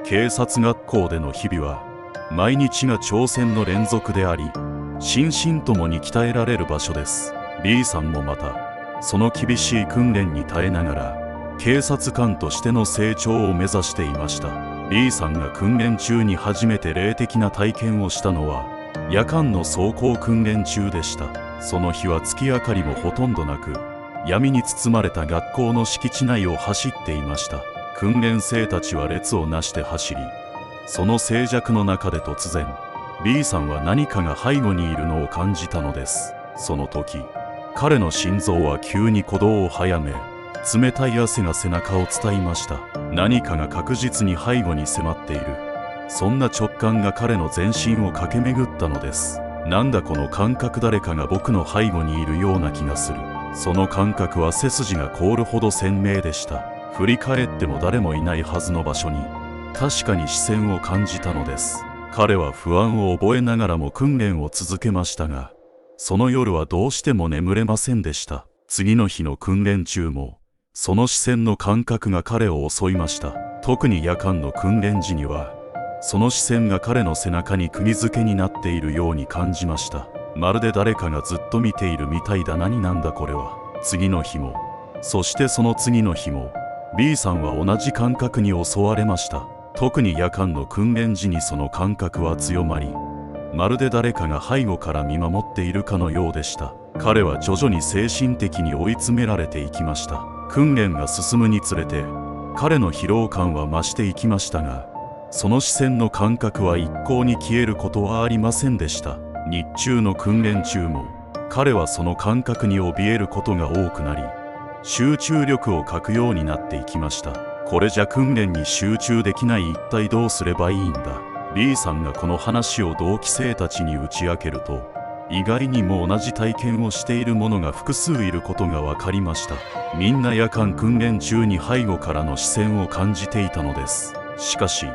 警察学校での日々は毎日が挑戦の連続であり、心身ともに鍛えられる場所です。 B さんもまたその厳しい訓練に耐えながら警察官としての成長を目指していました。 B さんが訓練中に初めて霊的な体験をしたのは夜間の走行訓練中でした。その日は月明かりもほとんどなく、闇に包まれた学校の敷地内を走っていました。訓練生たちは列をなして走り、その静寂の中で突然 B さんは何かが背後にいるのを感じたのです。その時彼の心臓は急に鼓動を早め、冷たい汗が背中を伝いました。何かが確実に背後に迫っている、そんな直感が彼の全身を駆け巡ったのです。なんだこの感覚、誰かが僕の背後にいるような気がする。その感覚は背筋が凍るほど鮮明でした。振り返っても誰もいないはずの場所に確かに視線を感じたのです。彼は不安を覚えながらも訓練を続けましたが、その夜はどうしても眠れませんでした。次の日の訓練中もその視線の感覚が彼を襲いました。特に夜間の訓練時にはその視線が彼の背中に釘付けになっているように感じました。まるで誰かがずっと見ているみたいだ。何なんだこれは。次の日も、そしてその次の日も B さんは同じ感覚に襲われました。特に夜間の訓練時にその感覚は強まり、まるで誰かが背後から見守っているかのようでした。彼は徐々に精神的に追い詰められていきました。訓練が進むにつれて彼の疲労感は増していきましたが、その視線の感覚は一向に消えることはありませんでした。日中の訓練中も彼はその感覚に怯えることが多くなり、集中力を欠くようになっていきました。これじゃ訓練に集中できない。一体どうすればいいんだ。 B さんがこの話を同期生たちに打ち明けると、意外にも同じ体験をしている者が複数いることが分かりました。みんな夜間訓練中に背後からの視線を感じていたのです。しかし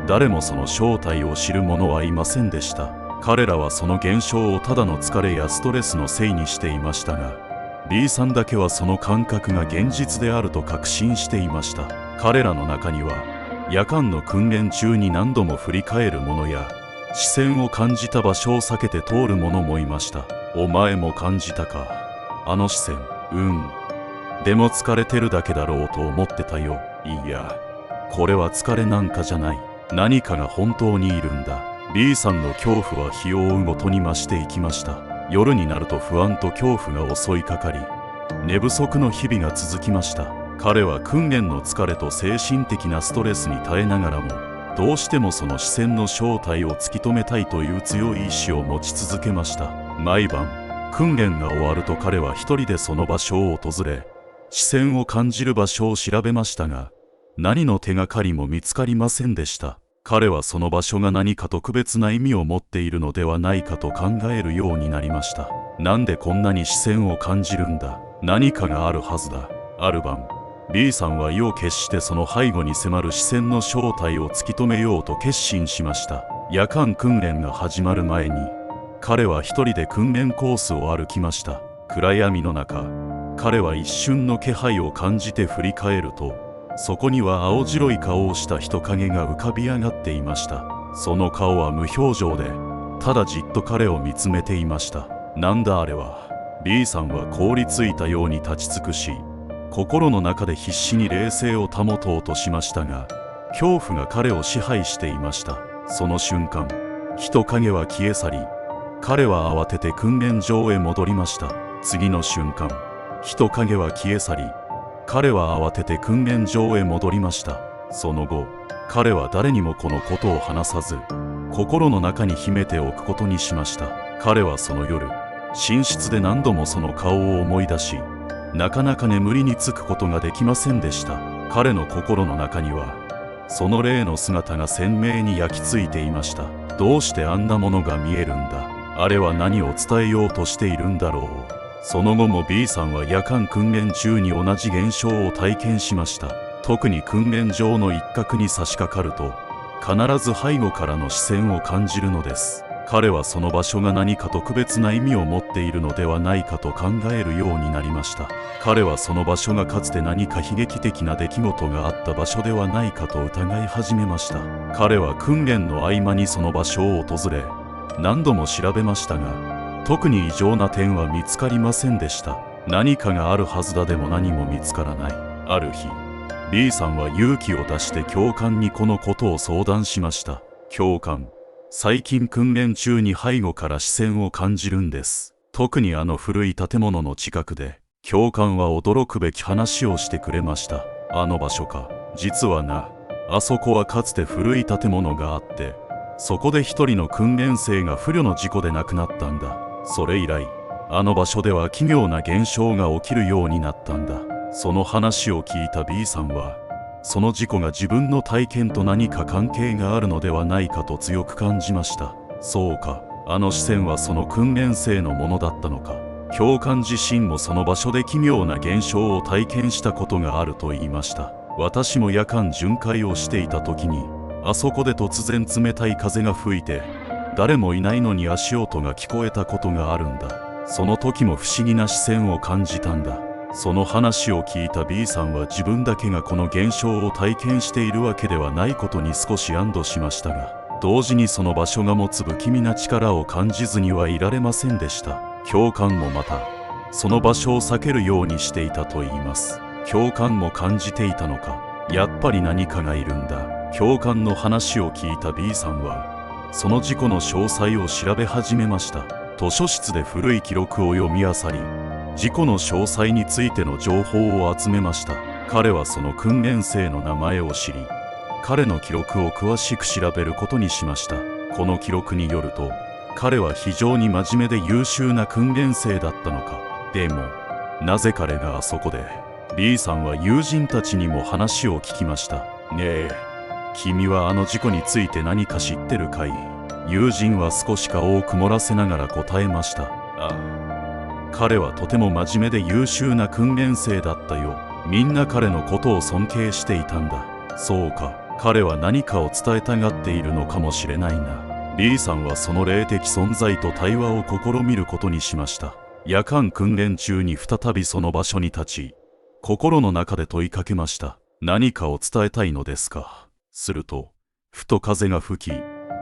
誰もその正体を知る者はいませんでした。彼らはその現象をただの疲れやストレスのせいにしていましたが、 B さんだけはその感覚が現実であると確信していました。彼らの中には夜間の訓練中に何度も振り返る者や視線を感じた場所を避けて通る者もいました。お前も感じたか、あの視線。でも疲れてるだけだろうと思ってたよ。いや、これは疲れなんかじゃない。何かが本当にいるんだ。 B さんの恐怖は日を追うごとに増していきました。夜になると不安と恐怖が襲いかかり、寝不足の日々が続きました。彼は訓練の疲れと精神的なストレスに耐えながらも、どうしてもその視線の正体を突き止めたいという強い意志を持ち続けました。毎晩訓練が終わると彼は一人でその場所を訪れ、視線を感じる場所を調べましたが、何の手がかりも見つかりませんでした。彼はその場所が何か特別な意味を持っているのではないかと考えるようになりました。なんでこんなに視線を感じるんだ。何かがあるはずだ。ある晩 B さんは意を決してその背後に迫る視線の正体を突き止めようと決心しました。夜間訓練が始まる前に彼は一人で訓練コースを歩きました。暗闇の中、彼は一瞬の気配を感じて振り返ると、そこには青白い顔をした人影が浮かび上がっていました。その顔は無表情で、ただじっと彼を見つめていました。なんだあれは。 B さんは凍りついたように立ち尽くし、心の中で必死に冷静を保とうとしましたが、恐怖が彼を支配していました。その瞬間、人影は消え去り、彼は慌てて訓練場へ戻りました。次の瞬間、人影は消え去り、彼は慌てて訓練場へ戻りました。その後、彼は誰にもこのことを話さず、心の中に秘めておくことにしました。彼はその夜、寝室で何度もその顔を思い出し、なかなか眠りにつくことができませんでした。彼の心の中には、その霊の姿が鮮明に焼き付いていました。どうしてあんなものが見えるんだ。あれは何を伝えようとしているんだろう。その後も B さんは夜間訓練中に同じ現象を体験しました。特に訓練場の一角に差し掛かると、必ず背後からの視線を感じるのです。彼はその場所が何か特別な意味を持っているのではないかと考えるようになりました。彼はその場所がかつて何か悲劇的な出来事があった場所ではないかと疑い始めました。彼は訓練の合間にその場所を訪れ、何度も調べましたが、特に異常な点は見つかりませんでした。何かがあるはずだでも何も見つからない。ある日、B さんは勇気を出して教官にこのことを相談しました。教官、最近訓練中に背後から視線を感じるんです。特にあの古い建物の近くで。教官は驚くべき話をしてくれました。あの場所か。実はな、あそこはかつて古い建物があって、そこで一人の訓練生が不慮の事故で亡くなったんだ。それ以来、あの場所では奇妙な現象が起きるようになったんだ。その話を聞いた B さんは、その事故が自分の体験と何か関係があるのではないかと強く感じました。そうか、あの視線はその訓練生のものだったのか。教官自身もその場所で奇妙な現象を体験したことがあると言いました。私も夜間巡回をしていた時に、あそこで突然冷たい風が吹いて、誰もいないのに足音が聞こえたことがあるんだ。その時も不思議な視線を感じたんだ。その話を聞いた B さんは自分だけがこの現象を体験しているわけではないことに少し安堵しましたが、同時にその場所が持つ不気味な力を感じずにはいられませんでした。教官もまた、その場所を避けるようにしていたといいます。教官も感じていたのか。やっぱり何かがいるんだ。教官の話を聞いた B さんは、その事故の詳細を調べ始めました。図書室で古い記録を読み漁り、事故の詳細についての情報を集めました。彼はその訓練生の名前を知り、彼の記録を詳しく調べることにしました。この記録によると、彼は非常に真面目で優秀な訓練生だったのか。でも、なぜ彼があそこで。 B さんは友人たちにも話を聞きました。ねえ、君はあの事故について何か知ってるかい？友人は少し顔を曇らせながら答えました。ああ、彼はとても真面目で優秀な訓練生だったよ。みんな彼のことを尊敬していたんだ。そうか、彼は何かを伝えたがっているのかもしれないな。B さんはその霊的存在と対話を試みることにしました。夜間訓練中に再びその場所に立ち、心の中で問いかけました。何かを伝えたいのですか？すると、ふと風が吹き、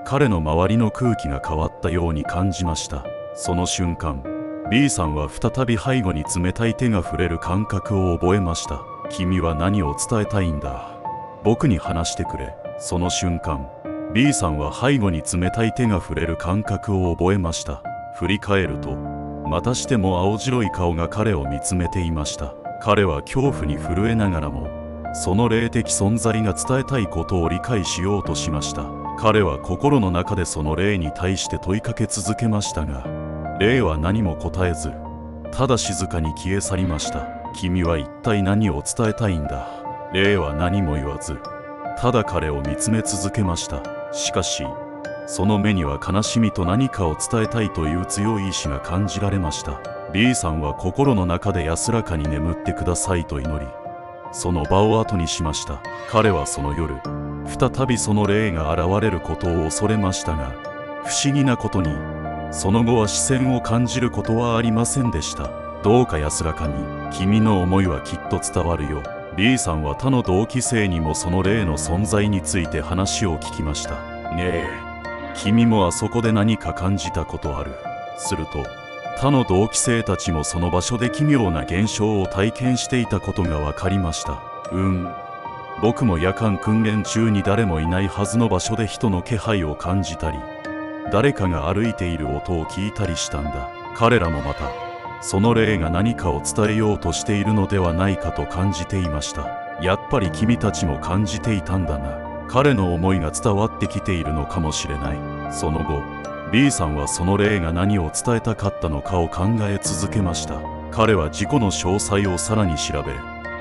彼の周りの空気が変わったように感じました。その瞬間、B さんは再び背後に冷たい手が触れる感覚を覚えました。君は何を伝えたいんだ？僕に話してくれ。その瞬間、B さんは背後に冷たい手が触れる感覚を覚えました。振り返ると、またしても青白い顔が彼を見つめていました。彼は恐怖に震えながらも、その霊的存在が伝えたいことを理解しようとしました。彼は心の中でその霊に対して問いかけ続けましたが、霊は何も答えず、ただ静かに消え去りました。君は一体何を伝えたいんだ？霊は何も言わず、ただ彼を見つめ続けました。しかし、その目には悲しみと何かを伝えたいという強い意志が感じられました。B さんは心の中で安らかに眠ってくださいと祈り、その場を後にしました。彼はその夜、再びその霊が現れることを恐れましたが、不思議なことに、その後は視線を感じることはありませんでした。どうか安らかに、君の思いはきっと伝わるよ。B さんは他の同期生にもその霊の存在について話を聞きました。ねえ、君もあそこで何か感じたことある？すると、他の同期生たちもその場所で奇妙な現象を体験していたことが分かりました。僕も夜間訓練中に誰もいないはずの場所で人の気配を感じたり、誰かが歩いている音を聞いたりしたんだ。彼らもまた、その霊が何かを伝えようとしているのではないかと感じていました。やっぱり君たちも感じていたんだな。彼の思いが伝わってきているのかもしれない。その後、B さんはその霊が何を伝えたかったのかを考え続けました。彼は事故の詳細をさらに調べ、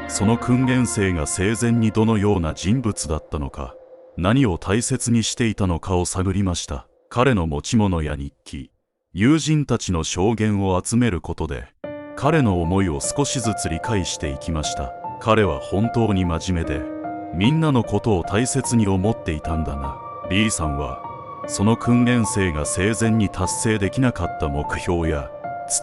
その訓練生が生前にどのような人物だったのか、何を大切にしていたのかを探りました。彼の持ち物や日記、友人たちの証言を集めることで、彼の思いを少しずつ理解していきました。彼は本当に真面目で、みんなのことを大切に思っていたんだな。B さんは、その訓練生が生前に達成できなかった目標や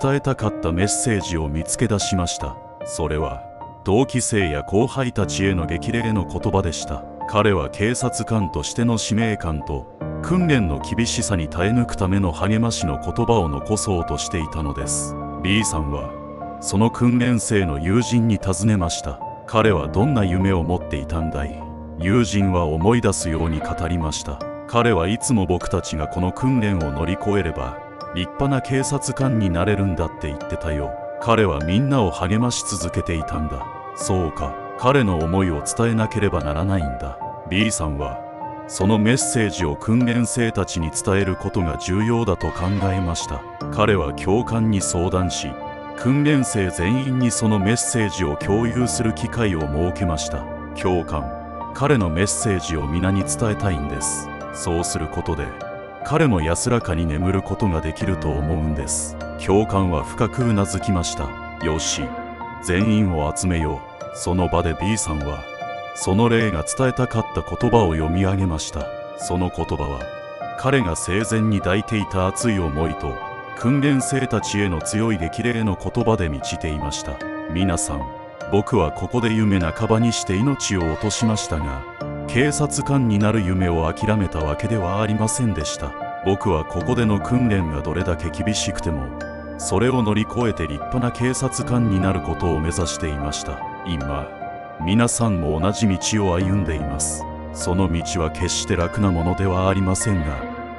伝えたかったメッセージを見つけ出しました。それは同期生や後輩たちへの激励の言葉でした。彼は警察官としての使命感と訓練の厳しさに耐え抜くための励ましの言葉を残そうとしていたのです。 B さんはその訓練生の友人に尋ねました。彼はどんな夢を持っていたんだい？友人は思い出すように語りました。彼はいつも僕たちがこの訓練を乗り越えれば立派な警察官になれるんだって言ってたよ。彼はみんなを励まし続けていたんだ。そうか、彼の思いを伝えなければならないんだ。 B さんはそのメッセージを訓練生たちに伝えることが重要だと考えました。彼は教官に相談し、訓練生全員にそのメッセージを共有する機会を設けました。教官、彼のメッセージを皆に伝えたいんです。そうすることで彼も安らかに眠ることができると思うんです。教官は深くうなずきました。よし、全員を集めよう。その場で B さんはその霊が伝えたかった言葉を読み上げました。その言葉は彼が生前に抱いていた熱い思いと訓練生たちへの強い激励の言葉で満ちていました。皆さん、僕はここで夢半ばにして命を落としましたが、警察官になる夢を諦めたわけではありませんでした。僕はここでの訓練がどれだけ厳しくてもそれを乗り越えて立派な警察官になることを目指していました。今皆さんも同じ道を歩んでいます。その道は決して楽なものではありませんが、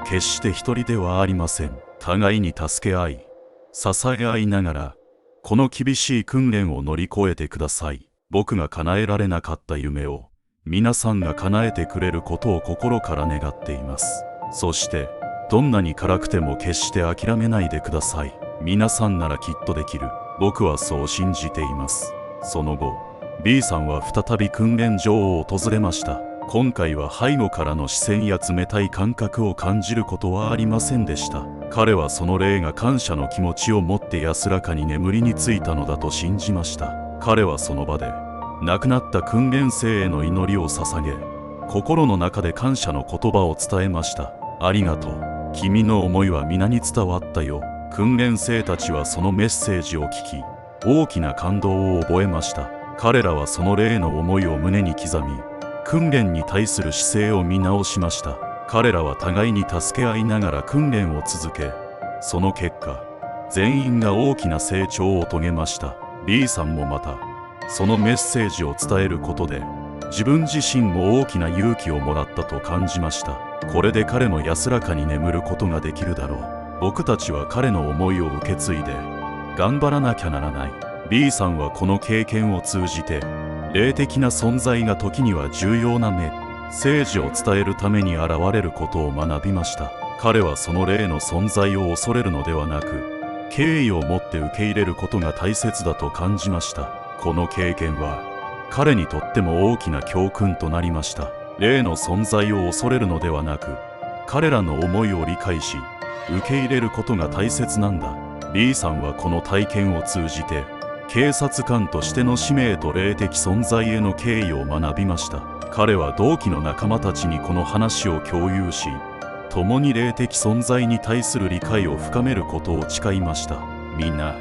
決して一人ではありません。互いに助け合い支え合いながらこの厳しい訓練を乗り越えてください。僕が叶えられなかった夢を皆さんが叶えてくれることを心から願っています。そしてどんなに辛くても決して諦めないでください。皆さんならきっとできる。僕はそう信じています。その後 B さんは再び訓練場を訪れました。今回は背後からの視線や冷たい感覚を感じることはありませんでした。彼はその霊が感謝の気持ちを持って安らかに眠りについたのだと信じました。彼はその場で亡くなった訓練生への祈りを捧げ、心の中で感謝の言葉を伝えました。ありがとう。君の思いは皆に伝わったよ。訓練生たちはそのメッセージを聞き、大きな感動を覚えました。彼らはその霊の思いを胸に刻み、訓練に対する姿勢を見直しました。彼らは互いに助け合いながら訓練を続け、その結果、全員が大きな成長を遂げました。B さんもまた、そのメッセージを伝えることで、自分自身も大きな勇気をもらったと感じました。これで彼も安らかに眠ることができるだろう。僕たちは彼の思いを受け継いで頑張らなきゃならない。 B さんはこの経験を通じて、霊的な存在が時には重要なメッセージを伝えるために現れることを学びました。彼はその霊の存在を恐れるのではなく、敬意を持って受け入れることが大切だと感じました。この経験は彼にとっても大きな教訓となりました。霊の存在を恐れるのではなく、彼らの思いを理解し受け入れることが大切なんだ。 B さんはこの体験を通じて、警察官としての使命と霊的存在への敬意を学びました。彼は同期の仲間たちにこの話を共有し、共に霊的存在に対する理解を深めることを誓いました。みんな、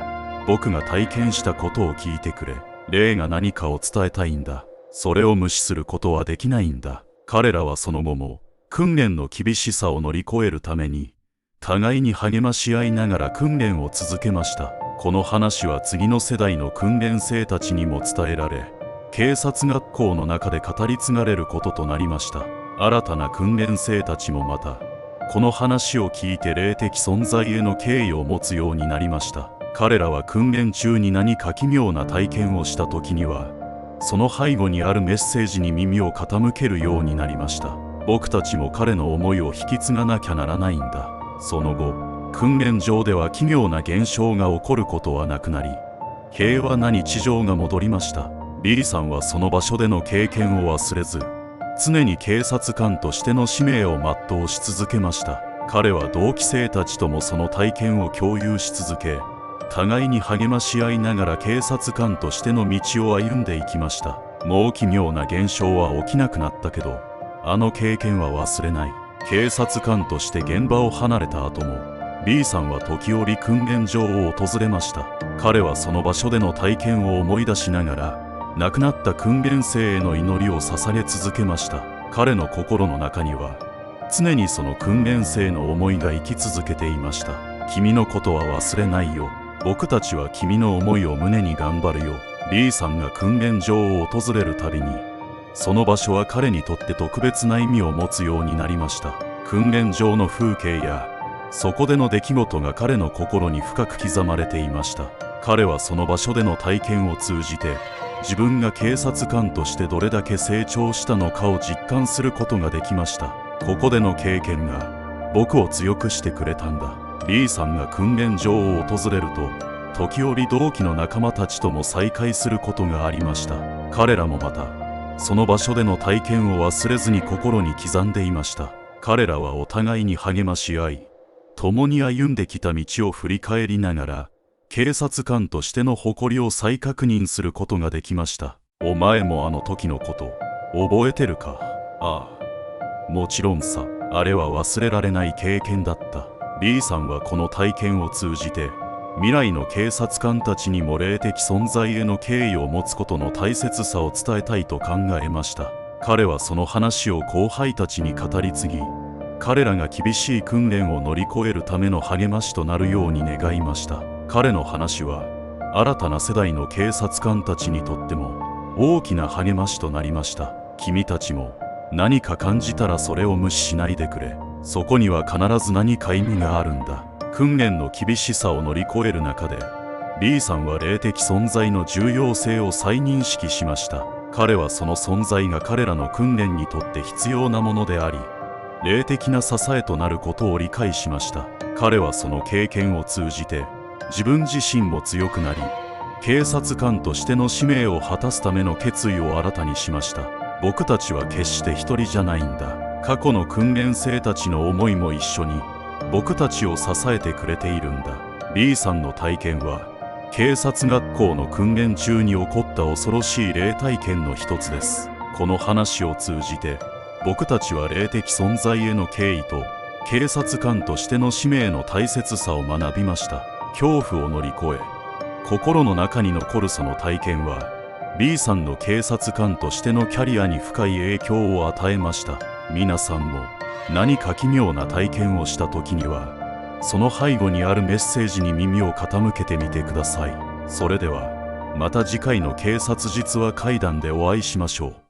僕が体験したことを聞いてくれ。霊が何かを伝えたいんだ。それを無視することはできないんだ。彼らはその後も訓練の厳しさを乗り越えるために互いに励まし合いながら訓練を続けました。この話は次の世代の訓練生たちにも伝えられ、警察学校の中で語り継がれることとなりました。新たな訓練生たちもまたこの話を聞いて霊的存在への敬意を持つようになりました。彼らは訓練中に何か奇妙な体験をした時には、その背後にあるメッセージに耳を傾けるようになりました。僕たちも彼の思いを引き継がなきゃならないんだ。その後、訓練場では奇妙な現象が起こることはなくなり、平和な日常が戻りました。リリさんはその場所での経験を忘れず、常に警察官としての使命を全うし続けました。彼は同期生たちともその体験を共有し続け、互いに励まし合いながら警察官としての道を歩んでいきました。もう奇妙な現象は起きなくなったけど、あの経験は忘れない。警察官として現場を離れた後も B さんは時折訓練場を訪れました。彼はその場所での体験を思い出しながら亡くなった訓練生への祈りを捧げ続けました。彼の心の中には常にその訓練生の思いが生き続けていました。君のことは忘れないよ。僕たちは君の思いを胸に頑張るよ。B さんが訓練場を訪れるたびにその場所は彼にとって特別な意味を持つようになりました。訓練場の風景やそこでの出来事が彼の心に深く刻まれていました。彼はその場所での体験を通じて自分が警察官としてどれだけ成長したのかを実感することができました。ここでの経験が僕を強くしてくれたんだ。B さんが訓練場を訪れると時折同期の仲間たちとも再会することがありました。彼らもまたその場所での体験を忘れずに心に刻んでいました。彼らはお互いに励まし合い共に歩んできた道を振り返りながら警察官としての誇りを再確認することができました。お前もあの時のこと覚えてるか？ああ、もちろんさ。あれは忘れられない経験だった。B さんはこの体験を通じて未来の警察官たちにも霊的存在への敬意を持つことの大切さを伝えたいと考えました。彼はその話を後輩たちに語り継ぎ彼らが厳しい訓練を乗り越えるための励ましとなるように願いました。彼の話は新たな世代の警察官たちにとっても大きな励ましとなりました。君たちも何か感じたらそれを無視しないでくれ。そこには必ず何か意味があるんだ。訓練の厳しさを乗り越える中で B さんは霊的存在の重要性を再認識しました。彼はその存在が彼らの訓練にとって必要なものであり霊的な支えとなることを理解しました。彼はその経験を通じて自分自身も強くなり警察官としての使命を果たすための決意を新たにしました。僕たちは決して一人じゃないんだ。過去の訓練生たちの思いも一緒に僕たちを支えてくれているんだ。 B さんの体験は警察学校の訓練中に起こった恐ろしい霊体験の一つです。この話を通じて僕たちは霊的存在への敬意と警察官としての使命の大切さを学びました。恐怖を乗り越え心の中に残るその体験は B さんの警察官としてのキャリアに深い影響を与えました。皆さんも何か奇妙な体験をした時にはその背後にあるメッセージに耳を傾けてみてください。それではまた次回の警察実話怪談でお会いしましょう。